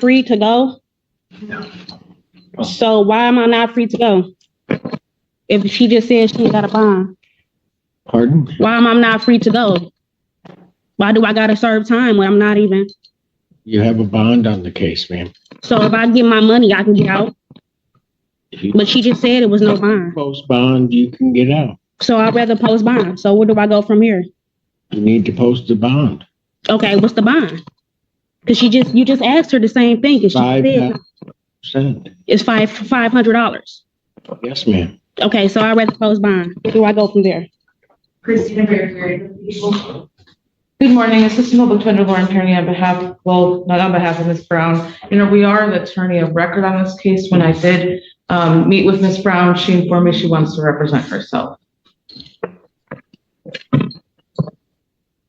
free to go? So why am I not free to go? If she just said she got a bond. Pardon? Why am I not free to go? Why do I gotta serve time when I'm not even? You have a bond on the case, ma'am. So if I get my money, I can get out. But she just said it was no bond. Post bond, you can get out. So I'd rather post bond. So where do I go from here? You need to post the bond. Okay, what's the bond? Because you just asked her the same thing. Cause she said 5%. it's $500. Yes, ma'am. Okay, so I'd rather post bond. Where do I go from there? Christina Bear. Good morning, Assistant Public Defender Lauren Attorney on behalf, well, not on behalf of Ms. Brown. We are the attorney of record on this case. When I did meet with Ms. Brown, she informed me she wants to represent herself.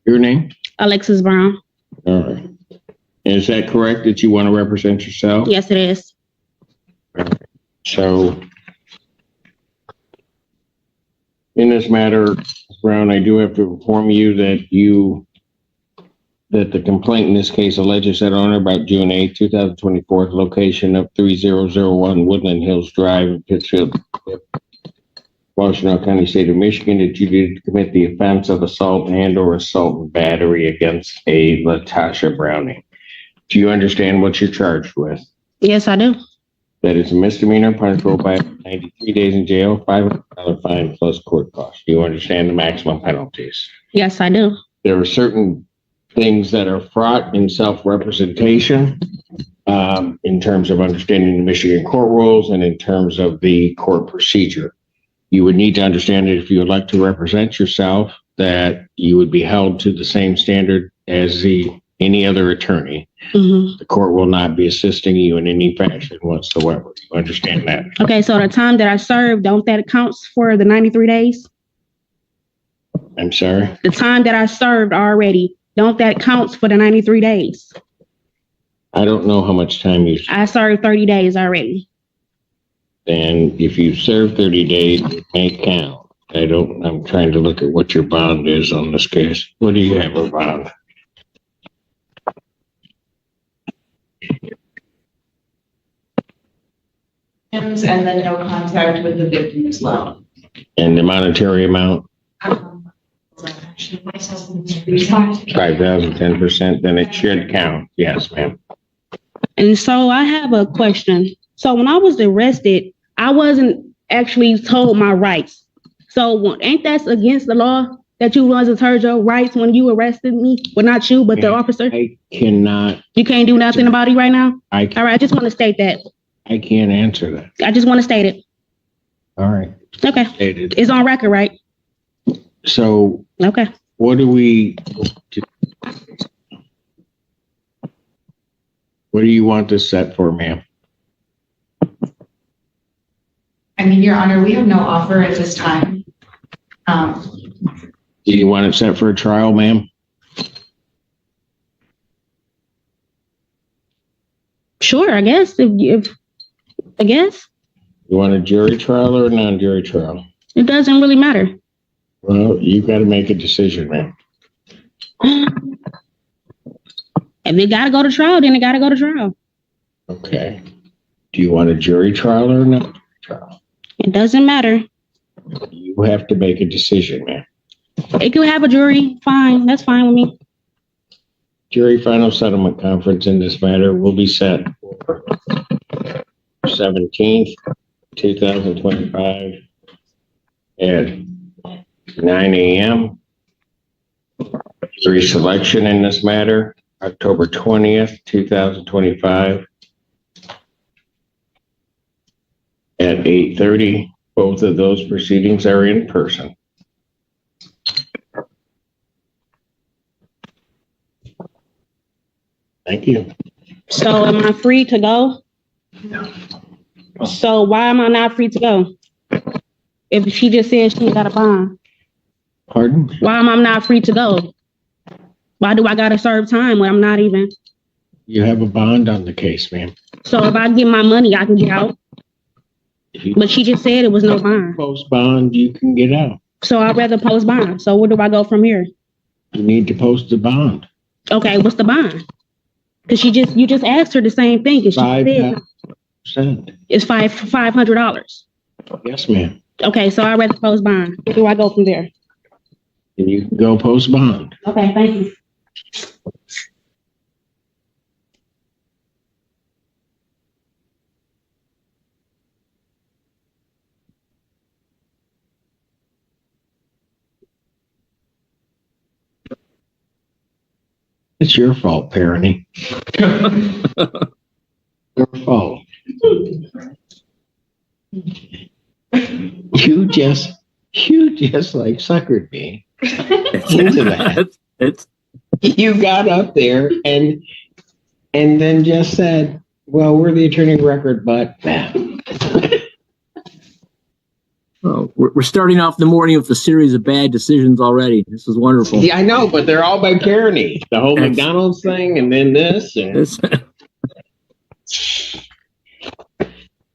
Your name? Alexis Brown. All right. Is that correct that you want to represent yourself? Yes, it is. So, in this matter, Ms. Brown, I do have to inform you that the complaint in this case alleges that on or about June 8, 2024, the location of 3001 Woodland Hills Drive in Pittsfield, Washtenaw County, State of Michigan, that you did commit the offense of assault and/or assault and battery against a Latasha Browning. Do you understand what you're charged with? Yes, I do. That is a misdemeanor punishable by 93 days in jail, $500 fine plus court costs. Do you understand the maximum penalties? Yes, I do. There are certain things that are fraught in self-representation in terms of understanding the Michigan court rules and in terms of the court procedure. You would need to understand that if you would like to represent yourself, that you would be held to the same standard as any other attorney. Mm-hmm. The court will not be assisting you in any fashion whatsoever. You understand that? Okay, so the time that I served, don't that counts for the 93 days? I'm sorry? The time that I served already, don't that counts for the 93 days? I don't know how much time you... I served 30 days already. And if you serve 30 days, it may count. I'm trying to look at what your bond is on this case. What do you have a bond? And then no contact with the victim's loan. And the monetary amount? 5,000, 10%, then it should count. Yes, ma'am. And so I have a question. So when I was arrested, I wasn't actually told my rights. So ain't that against the law that you wasn't heard your rights when you arrested me? Well, not you, but the officer. I cannot. You can't do nothing about it right now? All right, I just want to state that. I can't answer that. I just want to state it. All right. Okay. Stated. It's on record, right? So. Okay. What do you want this set for, ma'am? Your Honor, we have no offer at this time. Do you want it set for a trial, ma'am? Sure, I guess. I guess. You want a jury trial or a non-jury trial? It doesn't really matter. Well, you've got to make a decision, ma'am. If it got to go to trial, then it got to go to trial. Okay. Do you want a jury trial or a non-jury trial? It doesn't matter. You have to make a decision, ma'am. It could have a jury. Fine. That's fine with me. Jury final settlement conference in this matter will be set for 17th, 2025 at 9 a.m. Jury selection in this matter, October 20th, 2025 at 8:30. Both of those proceedings are in person. Thank you. So am I free to go? No. So why am I not free to go? If she just said she got a bond. Pardon? Why am I not free to go? Why do I gotta serve time when I'm not even? You have a bond on the case, ma'am. So if I get my money, I can get out. But she just said it was no bond. Post bond, you can get out. So I'd rather post bond. So where do I go from here? You need to post the bond. Okay, what's the bond? Because you just asked her the same thing, and she said 5%. it's $500. Yes, ma'am. Okay, so I'd rather post bond. Where do I go from there? And you can go post bond. Okay, thank you. It's your fault, parenting. Your fault. You just like suckered me into that. You got up there and then just said, well, we're the attorney of record, but Oh, we're starting off the morning with a series of bad decisions already. This is wonderful. yeah, I know, but they're all by parenting. The whole McDonald's thing and then this. And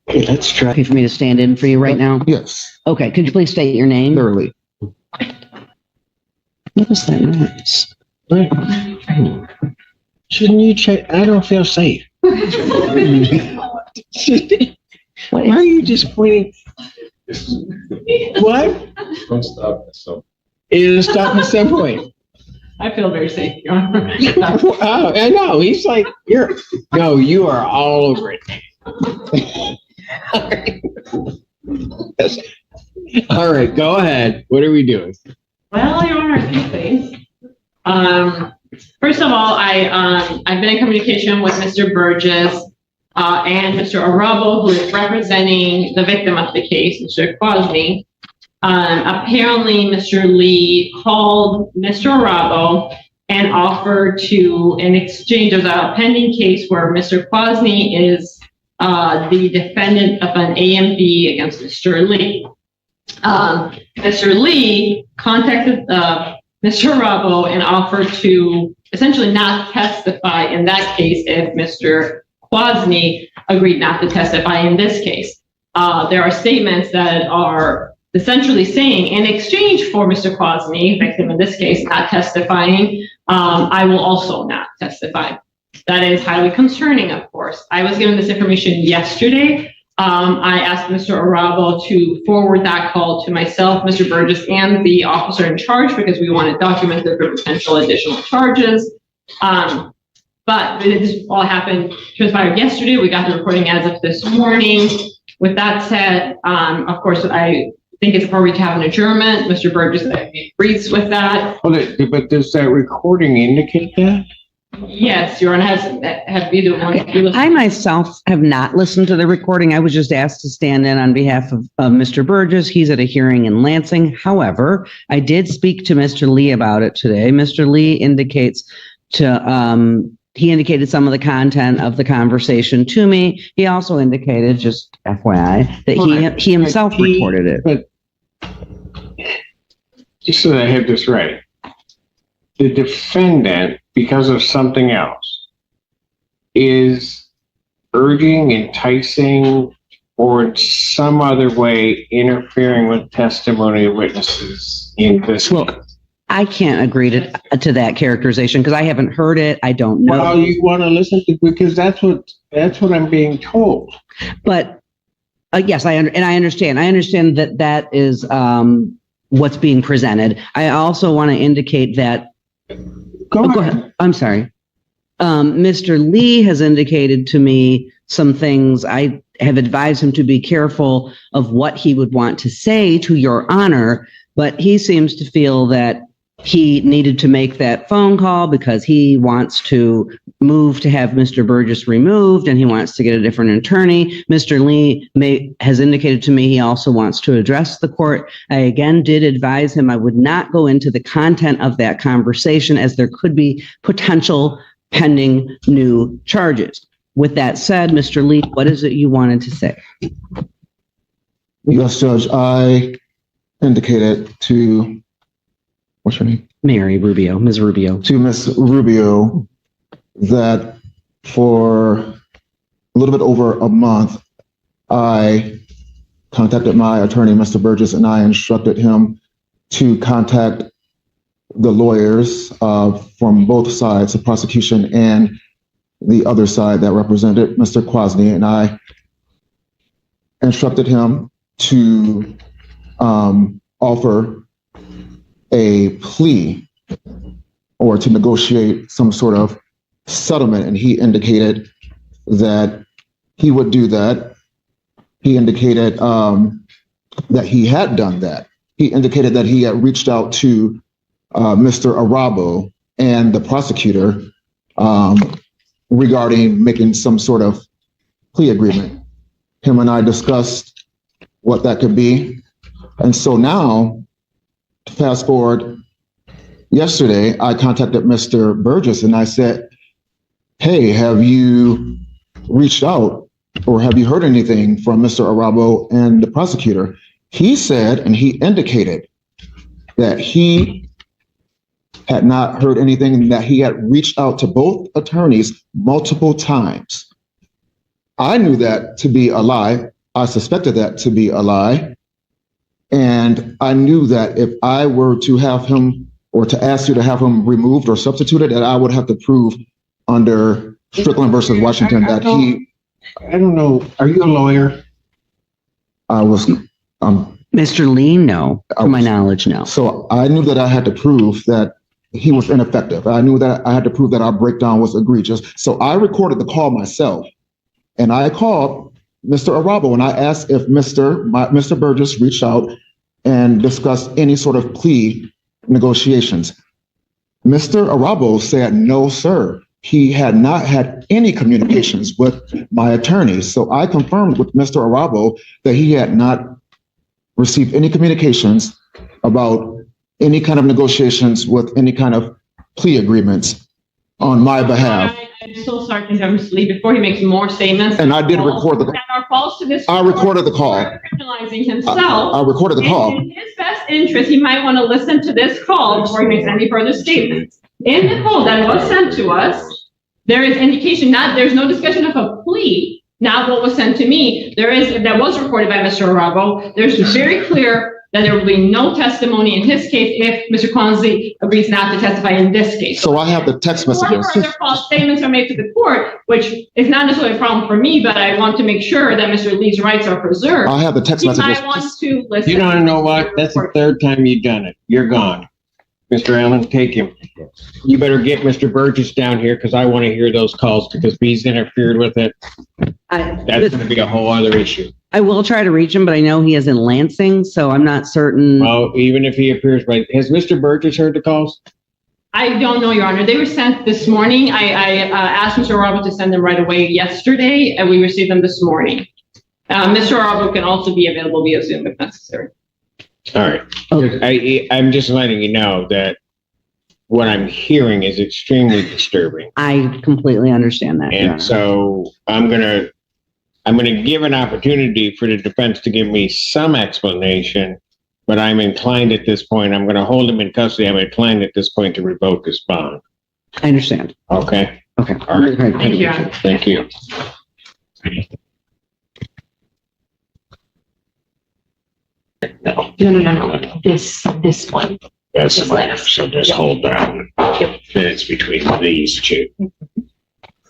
Okay, let's try. Okay, for me to stand in for you right now? Yes, Okay, could you please state your name? thoroughly. What was that noise? Shouldn't you check? I don't feel safe. Why are you just pointing? What? Don't stop. So It'll stop at some point. I feel very safe, Your Honor. Oh, I know. He's like, you are all over it. All right, go ahead. What are we doing? Well, Your Honor, a few things. First of all, I've been in communication with Mr. Burgess and Mr. Arabo, who is representing the victim of the case, Mr. Quasny. Apparently, Mr. Lee called Mr. Arabo and offered to, in exchange of a pending case where Mr. Quasny is the defendant of an AMV against Mr. Lee. Mr. Lee contacted Mr. Arabo and offered to essentially not testify in that case if Mr. Quasny agreed not to testify in this case. There are statements that are essentially saying, in exchange for Mr. Quasny, victim in this case, not testifying, I will also not testify. That is highly concerning, of course. I was given this information yesterday. I asked Mr. Arabo to forward that call to myself, Mr. Burgess, and the officer in charge because we wanted documented for potential additional charges. But this all transpired yesterday. We got the recording as of this morning. With that said, of course, I think it's appropriate to have an adjournment. Mr. Burgess agrees with that. But does that recording indicate that? Yes, Your Honor, have either one of you listened? I myself have not listened to the recording. I was just asked to stand in on behalf of Mr. Burgess. He's at a hearing in Lansing. However, I did speak to Mr. Lee about it today. Mr. Lee indicated some of the content of the conversation to me. He also indicated, just FYI, that he himself reported it. But just so that I have this right, the defendant, because of something else, is urging, enticing, or in some other way interfering with testimony of witnesses in this case. I can't agree to that characterization because I haven't heard it. I don't know. Well, you want to listen to, because that's what I'm being told. But yes, I understand. I understand that is what's being presented. I also want to indicate that. Go ahead. I'm sorry. Mr. Lee has indicated to me some things. I have advised him to be careful of what he would want to say to Your Honor, but he seems to feel that he needed to make that phone call because he wants to move to have Mr. Burgess removed and he wants to get a different attorney. Mr. Lee has indicated to me he also wants to address the court. I again did advise him I would not go into the content of that conversation as there could be potential pending new charges. With that said, Mr. Lee, what is it you wanted to say? Yes, Judge, I indicated to, what's her name? Ms. Rubio. To Ms. Rubio that for a little bit over a month, I contacted my attorney, Mr. Burgess, and I instructed him to contact the lawyers from both sides, the prosecution and the other side that represented Mr. Kwasny, and I instructed him to offer a plea or to negotiate some sort of settlement, and he indicated that he would do that. He indicated that he had done that. He indicated that he had reached out to Mr. Arabo and the prosecutor regarding making some sort of plea agreement. Him and I discussed what that could be. And so now, fast forward, yesterday, I contacted Mr. Burgess and I said, hey, have you reached out or have you heard anything from Mr. Arabo and the prosecutor? He said, and he indicated that he had not heard anything and that he had reached out to both attorneys multiple times. I knew that to be a lie. I suspected that to be a lie. And I knew that if I were to have him or to ask you to have him removed or substituted, that I would have to prove under Strickland versus Washington that he. I don't know. Are you a lawyer? I was. Mr. Lee, no. To my knowledge, no. So I knew that I had to prove that he was ineffective. I knew that I had to prove that our breakdown was egregious. So I recorded the call myself, and I called Mr. Arabo and I asked if Mr. Burgess reached out and discussed any sort of plea negotiations. Mr. Arabo said, no, sir. He had not had any communications with my attorneys. So I confirmed with Mr. Arabo that he had not received any communications about any kind of negotiations with any kind of plea agreements on my behalf. I'm so sorry to interrupt Mr. Lee before he makes more statements. And I did record the call. That are false to this. I recorded the call. Criminalizing himself. I recorded the call. In his best interest, he might want to listen to this call before he makes any further statements. In the call that was sent to us, there is indication there's no discussion of a plea. Not what was sent to me. That was recorded by Mr. Arabo. There's very clear that there will be no testimony in his case if Mr. Kwanzi agrees not to testify in this case. So I have the text messages. Further false statements are made to the court, which is not necessarily a problem for me, but I want to make sure that Mr. Lee's rights are preserved. I have the text messages. I want to listen. You don't know what? That's the third time you've done it. You're gone. Mr. Allen, take him. You better get Mr. Burgess down here because I want to hear those calls because if he's interfered with it, that's going to be a whole other issue. I will try to reach him, but I know he is in Lansing, so I'm not certain. Well, even if he appears, has Mr. Burgess heard the calls? I don't know, Your Honor. They were sent this morning. I asked Mr. Arabo to send them right away yesterday, and we received them this morning. Mr. Arabo can also be available via Zoom if necessary. All right. Okay. I'm just letting you know that what I'm hearing is extremely disturbing. I completely understand that. And so I'm gonna give an opportunity for the defense to give me some explanation, but I'm inclined at this point, I'm gonna hold him in custody. I'm inclined at this point to revoke his bond. I understand. Okay. Okay. All right. Thank you, Your Honor. Thank you. No. This one. That's the letter. So just hold down. It's between these two.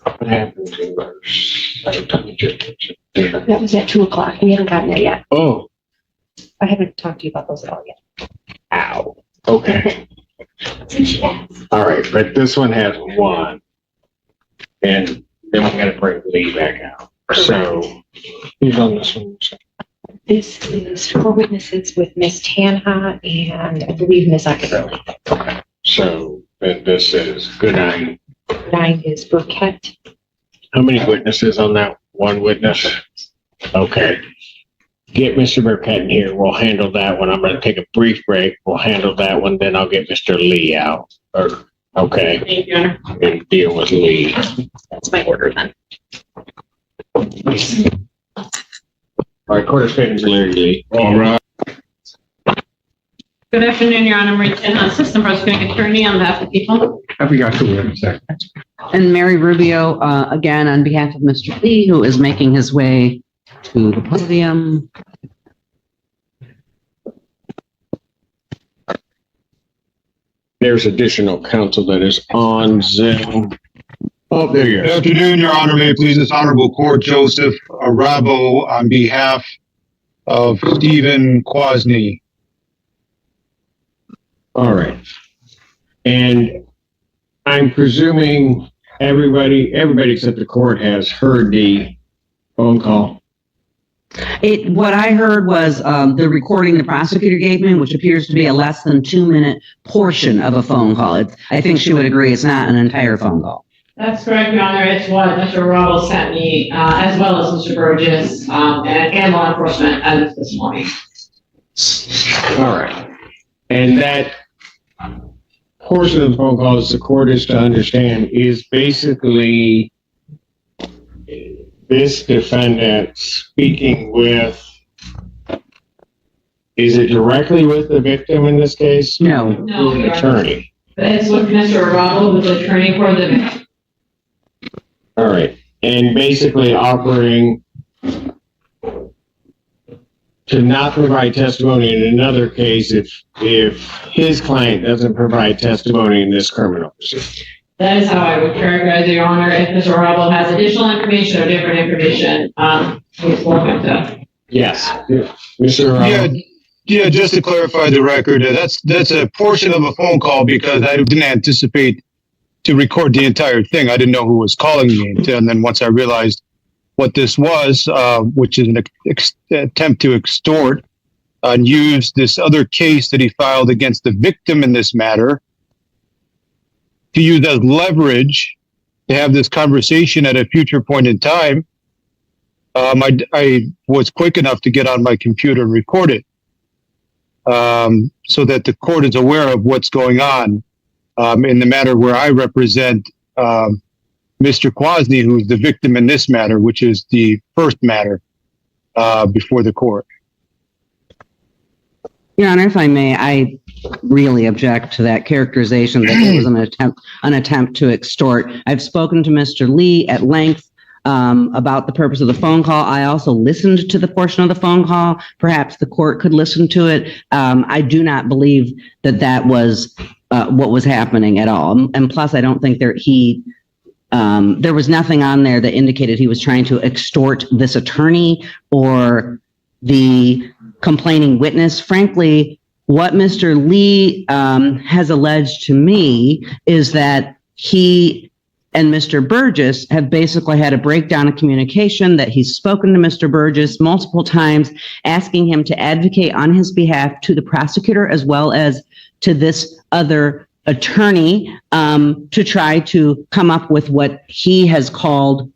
What happened to yours? That was at 2:00. We haven't gotten there yet. Oh, I haven't talked to you about those at all yet. ow. Okay. All right, but this one has one. And then we gotta bring Lee back out. So who's on this one? This is 4 witnesses with Miss Tanha and I believe Miss Ackerley. Okay. So then this is good night. 9 is Burkett. How many witnesses on that one witness? Okay. Get Mr. Burkett in here. We'll handle that one. I'm going to take a brief break. We'll handle that one. Then I'll get Mr. Lee out. Okay. Thank you, Your Honor. And deal with Lee. That's my order then. All right, Court of Statements, Larry Lee. All right. Good afternoon, Your Honor. Marie Tanha, Assistant Prosecuting Attorney on behalf of the people. Have we got 2 witnesses? And Mary Rubio, again, on behalf of Mr. Lee, who is making his way to the podium. There's additional counsel that is on Zoom. Oh, there you Good go. afternoon, Your Honor. May it please this honorable court, Joseph Arabo, on behalf of Stephen Kwasny. All right. And I'm presuming everybody except the court has heard the phone call. What I heard was the recording the prosecutor gave me, which appears to be a less than 2-minute portion of a phone call. I think she would agree it's not an entire phone call. That's correct, Your Honor. It's what Mr. Rubble sent me, as well as Mr. Burgess, and law enforcement as of this morning. All right. And that portion of the phone call, as the court is to understand, is basically this defendant speaking with, is it directly with the victim in this case? No. No, The Your Honor. attorney. It's with Mr. Rubble, who's the attorney for the victim. All right. And basically offering to not provide testimony in another case if his client doesn't provide testimony in this criminal proceeding. That is how I would characterize it, Your Honor. If Mr. Rubble has additional information or different information, he's welcome to. Yes. Mr. Yeah, just to clarify the record, that's a portion of a phone call because I didn't anticipate to record the entire thing. I didn't know who was calling me. And then once I realized what this was, which is an attempt to extort and use this other case that he filed against the victim in this matter to use as leverage to have this conversation at a future point in time, I was quick enough to get on my computer and record it so that the court is aware of what's going on in the matter where I represent Mr. Kwasny, who's the victim in this matter, which is the first matter before the court. Your Honor, if I may, I really object to that characterization that it was an attempt to extort. I've spoken to Mr. Lee at length about the purpose of the phone call. I also listened to the portion of the phone call. Perhaps the court could listen to it. I do not believe that was what was happening at all. And plus, I don't think there was nothing on there that indicated he was trying to extort this attorney or the complaining witness. Frankly, what Mr. Lee has alleged to me is that he and Mr. Burgess have basically had a breakdown of communication, that he's spoken to Mr. Burgess multiple times, asking him to advocate on his behalf to the prosecutor as well as to this other attorney to try to come up with what he has called,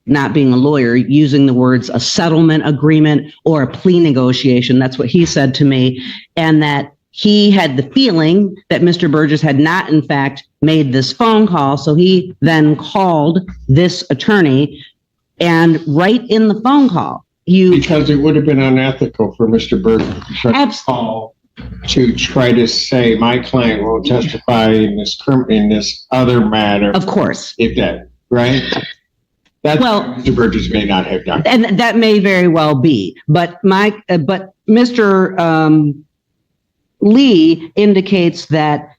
not being a lawyer, using the words a settlement agreement or a plea negotiation. That's what he said to me. And that he had the feeling that Mr. Burgess had not, in fact, made this phone call. So he then called this attorney, and right in the phone call, because it would have been unethical for Mr. Burgess to call to try to say my client won't testify in this other matter. Of course. If that, right? That's well, Mr. Burgess may not have done. And that may very well be. But Mr. Lee indicates that,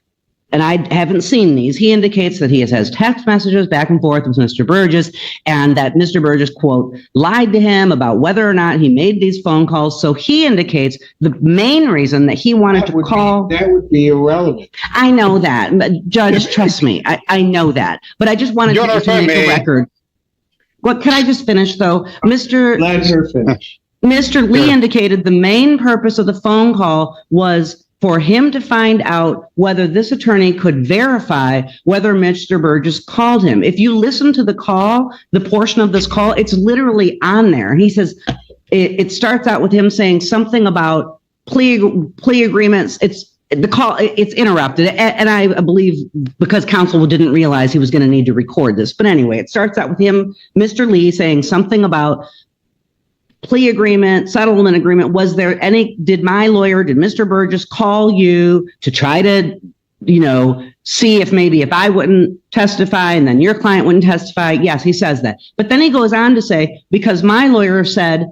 and I haven't seen these, he indicates that he has text messages back and forth with Mr. Burgess, and that Mr. Burgess, quote, lied to him about whether or not he made these phone calls. So he indicates the main reason that he wanted to call. That would be irrelevant. I know that, but Judge, trust me, I know that. But I just wanted to make a record. What, can I just finish though? Let her finish. Mr. Lee indicated the main purpose of the phone call was for him to find out whether this attorney could verify whether Mr. Burgess called him. If you listen to the call, the portion of this call, it's literally on there. He says, it starts out with him saying something about plea agreements. The call, it's interrupted. And I believe because counsel didn't realize he was going to need to record this. But anyway, it starts out with him, Mr. Lee, saying something about plea agreement, settlement agreement. Did Mr. Burgess call you to try to, see if I wouldn't testify and then your client wouldn't testify? Yes, he says that. But then he goes on to say, because my lawyer said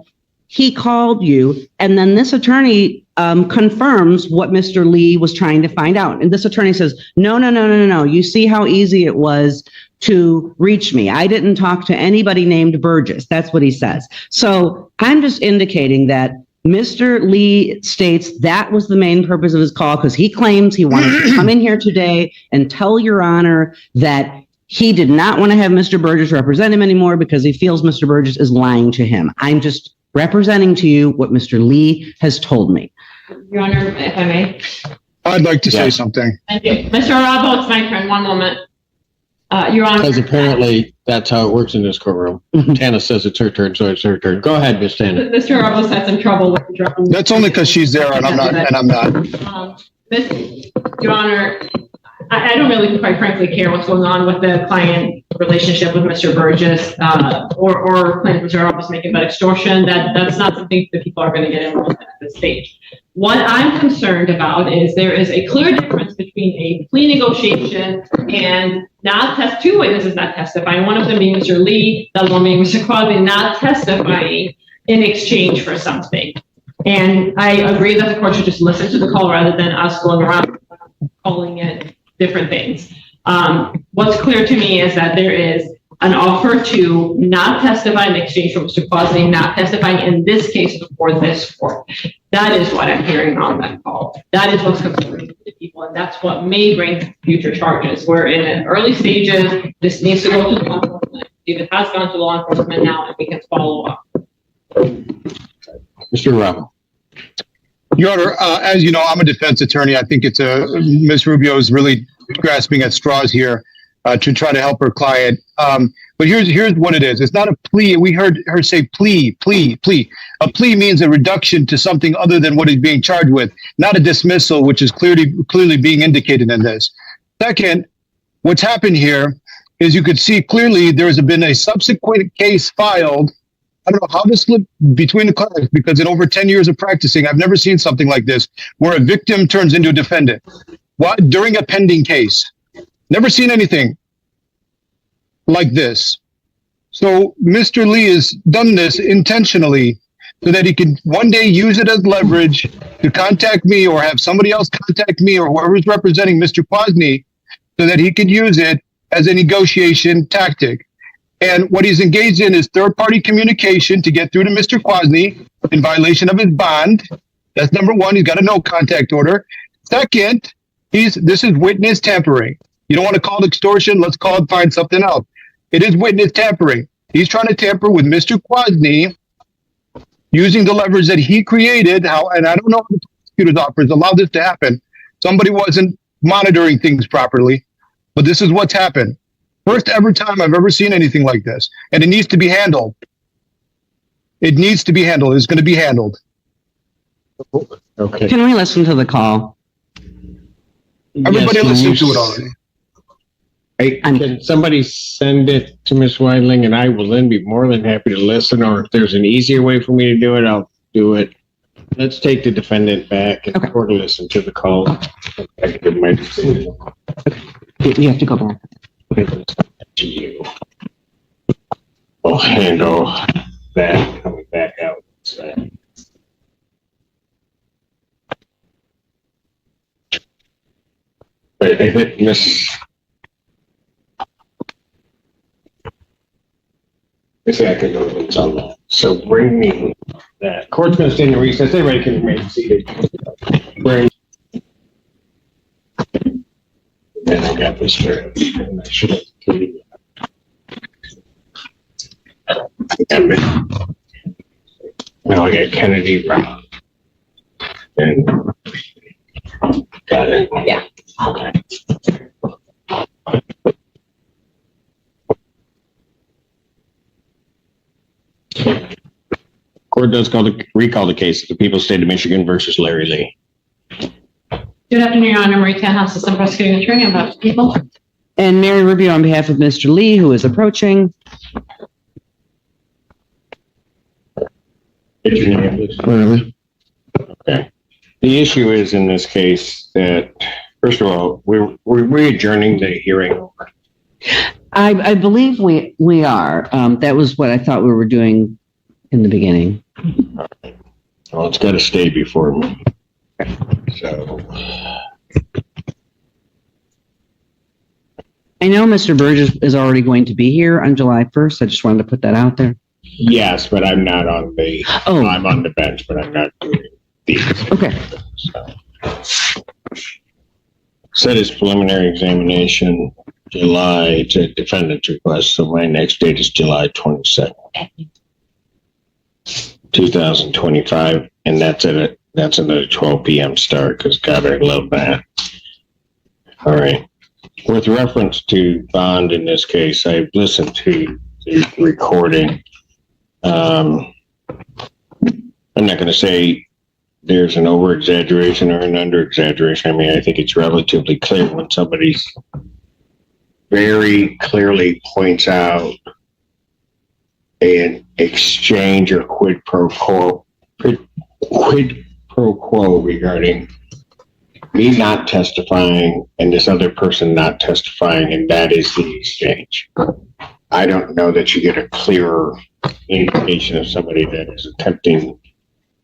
he called you, and then this attorney confirms what Mr. Lee was trying to find out. And this attorney says, no. You see how easy it was to reach me. I didn't talk to anybody named Burgess. That's what he says. So I'm just indicating that Mr. Lee states that was the main purpose of his call because he claims he wanted to come in here today and tell Your Honor that he did not want to have Mr. Burgess represent him anymore because he feels Mr. Burgess is lying to him. I'm just representing to you what Mr. Lee has told me. Your Honor, if I may. I'd like to say something. Thank you. Mr. Arabo, it's my turn. One moment. Your Honor. Because apparently that's how it works in this courtroom. Tana says it's her turn, so it's her turn. Go ahead, Miss Tana. Mr. Arabo had some trouble with the That's only because she's there and I'm not. Your Honor, I don't really, quite frankly, care what's going on with the client relationship with Mr. Burgess, or claim Mr. Arabo is making about extortion. That's not something that people are going to get involved in at this stage. What I'm concerned about is there is a clear difference between a plea negotiation and two witnesses not testifying. One of them being Mr. Lee, the other one being Mr. Crosby, not testifying in exchange for something. And I agree that the court should just listen to the call rather than us going around calling it different things. What's clear to me is that there is an offer to not testify in exchange for Mr. Crosby not testifying in this case before this court. That is what I'm hearing on that call. That is what's concerning to people, and that's what may bring future charges. We're in an early stages. This needs to go to law enforcement. It has gone to law enforcement now, and we can follow up. Mr. Arabo. Your Honor, as you know, I'm a defense attorney. I think Ms. Rubio is really grasping at straws here to try to help her client. But here's what it is. It's not a plea. We heard her say plea. A plea means a reduction to something other than what is being charged with, not a dismissal, which is clearly being indicated in this. Second, what's happened here is you could see clearly there has been a subsequent case filed. I don't know how this slipped between the cracks because in over 10 years of practicing, I've never seen something like this where a victim turns into a defendant. What? During a pending case. Never seen anything like this. So Mr. Lee has done this intentionally so that he can one day use it as leverage to contact me or have somebody else contact me or whoever is representing Mr. Kwasny so that he could use it as a negotiation tactic. And what he's engaged in is third-party communication to get through to Mr. Kwasny in violation of his bond. That's number one. He's got a no contact order. Second, this is witness tampering. You don't want to call it extortion. Let's find something else. It is witness tampering. He's trying to tamper with Mr. Kwasny using the leverage that he created. And I don't know how the prosecutor's office allowed this to happen. Somebody wasn't monitoring things properly, but this is what's happened. First ever time I've ever seen anything like this. And it needs to be handled. It needs to be handled. It's going to be handled. Okay. Can we listen to the call? Everybody listened to it already. Can somebody send it to Ms. Weidling and I will then be more than happy to listen, or if there's an easier way for me to do it, I'll do it. Let's take the defendant back and or listen to the call. I can give my decision. You have to go back. To you. We'll handle that coming back out. So. But I think Miss I can go with on that. So bring me that. Court's going to stand in recess. Everybody can remain seated. Bring. And I got this here. And I should have completed that. Now I got Kennedy Brown. And got it. Yeah. Okay. Court does recall the case of the People's State of Michigan versus Larry Lee. Good afternoon, Your Honor. Marie Tanhouse, Assistant Prosecuting Attorney on behalf of the people. And Mary Rubio on behalf of Mr. Lee, who is approaching. Did you name this? Okay. The issue is in this case that, first of all, we're adjourning the hearing. I believe we are. That was what I thought we were doing in the beginning. Well, it's got to stay before me. So, I know Mr. Burgess is already going to be here on July 1st. I just wanted to put that out there. Yes, but I'm not on the, Oh, I'm on the bench, but I'm not doing these. okay. So. Set his preliminary examination July to defendant's request, so my next date is July 22nd, 2025, and that's another 12 p.m. start, because God, I love that. All right. With reference to bond in this case, I've listened to the recording. I'm not going to say there's an over-exaggeration or an under-exaggeration. I mean, I think it's relatively clear when somebody very clearly points out an exchange or quid pro quo regarding me not testifying and this other person not testifying, and that is the exchange. I don't know that you get a clearer indication of somebody that is attempting,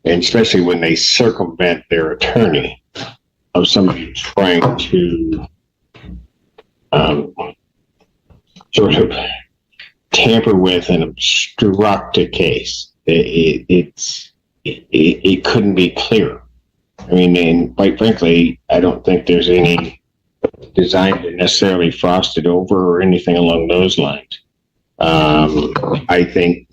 and especially when they circumvent their attorney, of somebody trying to sort of tamper with and obstruct a case. It couldn't be clearer. I mean, and quite frankly, I don't think there's any design to necessarily frost it over or anything along those lines. I think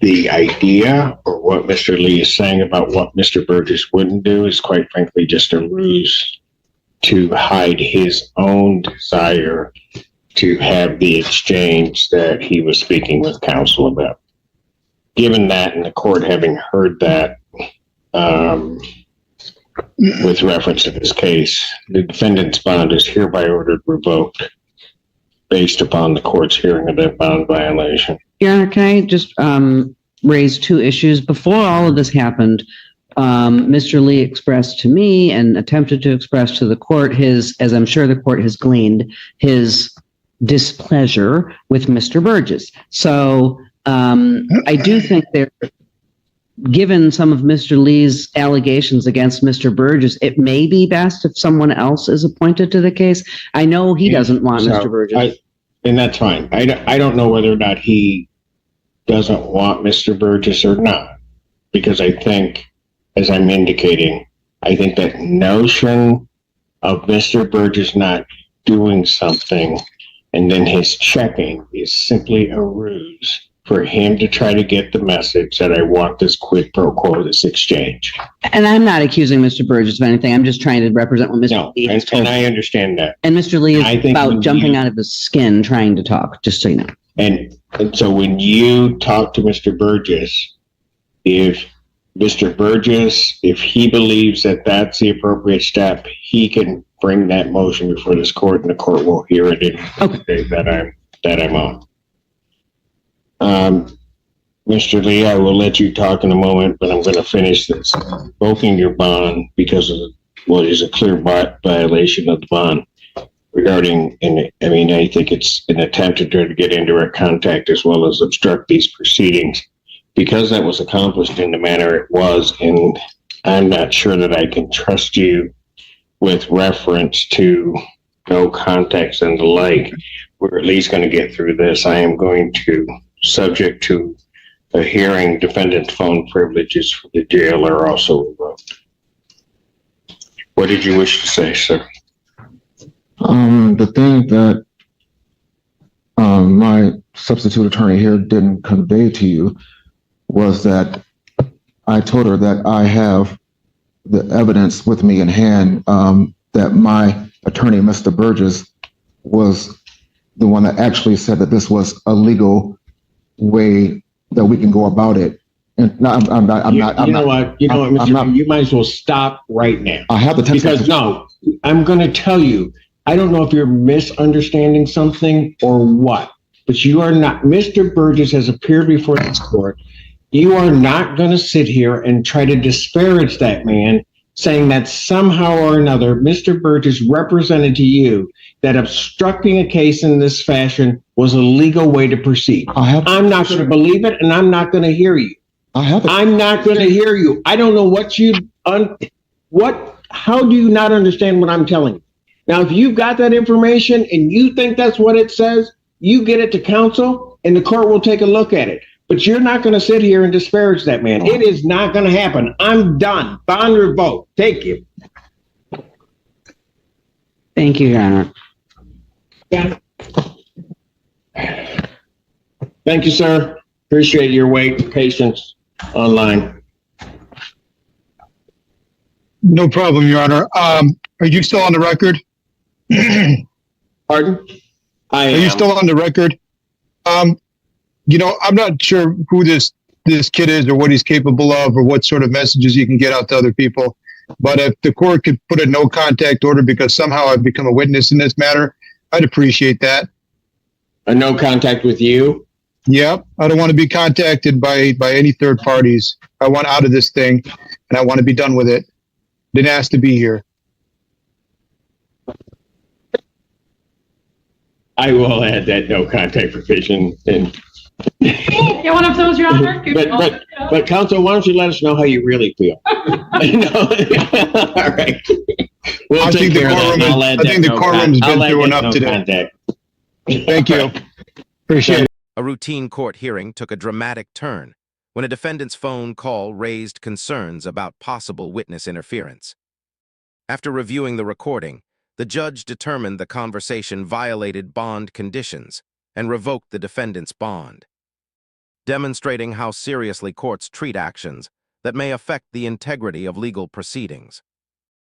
the idea or what Mr. Lee is saying about what Mr. Burgess wouldn't do is quite frankly just a ruse to hide his own desire to have the exchange that he was speaking with counsel about. Given that, and the court having heard that, with reference to this case, the defendant's bond is hereby ordered revoked based upon the court's hearing of that bond violation. Your Honor, can I just raise two issues? Before all of this happened, Mr. Lee expressed to me and attempted to express to the court his, as I'm sure the court has gleaned, his displeasure with Mr. Burgess. So I do think given some of Mr. Lee's allegations against Mr. Burgess, it may be best if someone else is appointed to the case. I know he doesn't want Mr. Burgess. And that's fine. I don't know whether or not he doesn't want Mr. Burgess or not, because I think, as I'm indicating, I think that notion of Mr. Burgess not doing something and then his checking is simply a ruse for him to try to get the message that I want this quid pro quo, this exchange. And I'm not accusing Mr. Burgess of anything. I'm just trying to represent what Mr. Lee has told and I understand that. And Mr. Lee is about jumping out of his skin trying to talk, just so you know. And so when you talk to Mr. Burgess, if Mr. Burgess, if he believes that that's the appropriate step, he can bring that motion before this court, and the court will hear it in the day that I'm on. Mr. Lee, I will let you talk in a moment, but I'm going to finish this. Revoking your bond because of what is a clear violation of the bond regarding, and I mean, I think it's an attempt to try to get indirect contact as well as obstruct these proceedings. Because that was accomplished in the manner it was, and I'm not sure that I can trust you with reference to no context and the like, we're at least going to get through this. I am going to, subject to a hearing, defendant's phone privileges for the jail are also revoked. What did you wish to say, sir? The thing that my substitute attorney here didn't convey to you was that I told her that I have the evidence with me in hand, that my attorney, Mr. Burgess, was the one that actually said that this was a legal way that we can go about it. And no, I'm not. You know what, Mr. You might as well stop right now. I have the text. Because no, I'm going to tell you, I don't know if you're misunderstanding something or what, but you are not. Mr. Burgess has appeared before this court. You are not going to sit here and try to disparage that man, saying that somehow or another, Mr. Burgess represented to you that obstructing a case in this fashion was a legal way to proceed. I'm not going to believe it, and I'm not going to hear you. I'm not going to hear you. I don't know what how do you not understand what I'm telling you? Now, if you've got that information and you think that's what it says, you get it to counsel and the court will take a look at it. But you're not going to sit here and disparage that man. It is not going to happen. I'm done. Bond revoked. Thank you. Thank you, Your Honor. Thank you, sir. Appreciate your wait and patience online. No problem, Your Honor. Are you still on the record? Pardon? I am. Are you still on the record? You know, I'm not sure who this kid is or what he's capable of or what sort of messages he can get out to other people. But if the court could put a no contact order because somehow I've become a witness in this matter, I'd appreciate that. A no contact with you? Yep. I don't want to be contacted by any third parties. I want out of this thing and I want to be done with it. Didn't ask to be here. I will add that no contact provision. And Yeah, one of those, Your Honor. but counsel, why don't you let us know how you really feel? All right. We'll I think take care of that. I think the courtroom's been through enough today. Thank you. Appreciate it. A routine court hearing took a dramatic turn when a defendant's phone call raised concerns about possible witness interference. After reviewing the recording, the judge determined the conversation violated bond conditions and revoked the defendant's bond, demonstrating how seriously courts treat actions that may affect the integrity of legal proceedings.